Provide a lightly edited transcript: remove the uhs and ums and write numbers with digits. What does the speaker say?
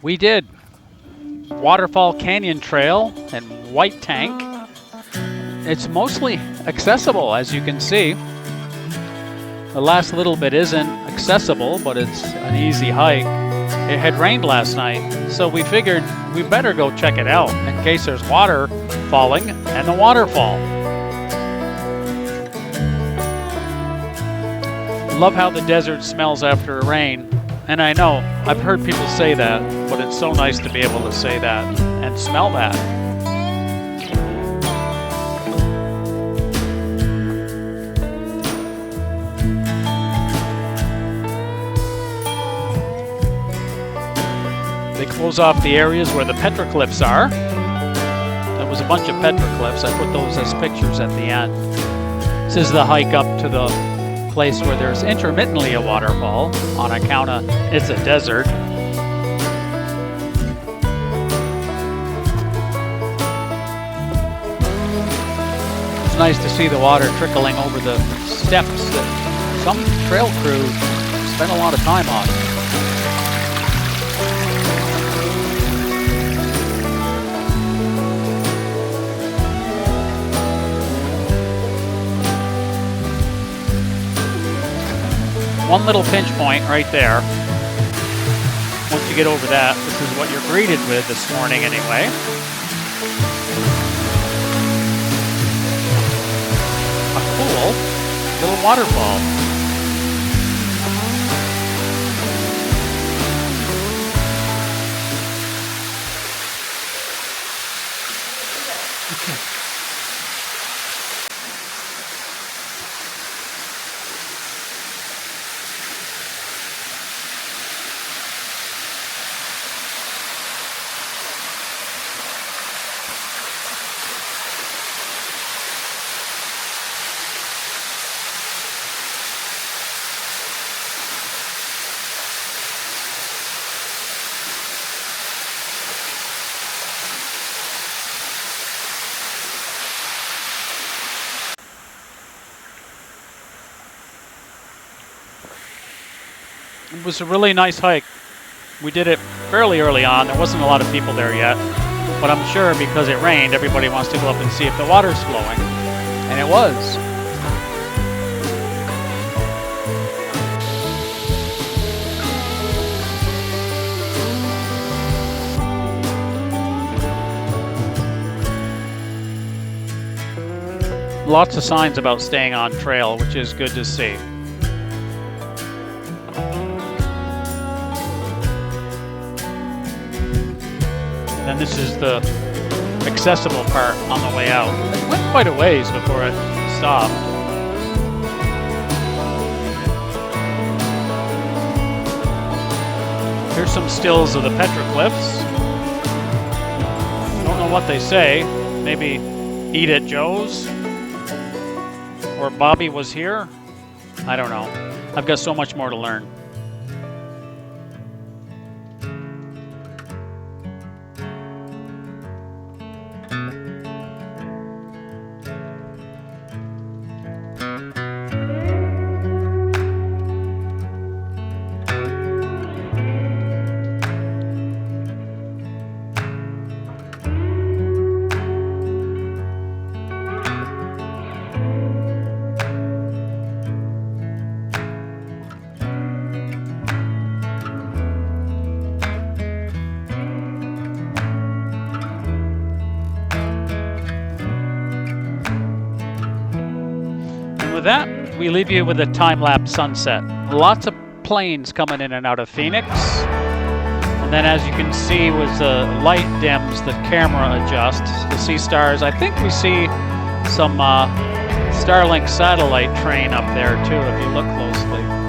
We did. Waterfall Canyon Trail and White Tank. It's mostly accessible, as you can see. The last little bit isn't accessible, but it's an easy hike. It had rained last night, so we figured we better go check it out in case there's water falling and the waterfall. Love how the desert smells after a rain. And I know, I've heard people say that, but it's so nice to be able to say that and smell that. They close off the areas where the petroglyphs are. There was a bunch of petroglyphs. I put those as pictures at the end. This is the hike up to the place where there's intermittently a waterfall on account of it's a desert. It's nice to see the water trickling over the steps that some trail crew spent a lot of time on. One little pinch point right there. Once you get over that, this is what you're greeted with this morning anyway. A cool little waterfall. It was a really nice hike. We did it fairly early on. There wasn't a lot of people there yet, but I'm sure because it rained, everybody wants to go up and see if the water's flowing, and it was. Lots of signs about staying on trail, which is good to see. And this is the accessible part on the way out. It went quite a ways before it stopped. Here's some stills of the petroglyphs. Don't know what they say. Maybe eat at Joe's? Or Bobby was here? I don't know. I've got so much more to learn. With that, we leave you with a time-lapse sunset. Lots of planes coming in and out of Phoenix. And then as you can see, as the light dims, the camera adjusts to see stars. I think we see some Starlink satellite train up there too, if you look closely.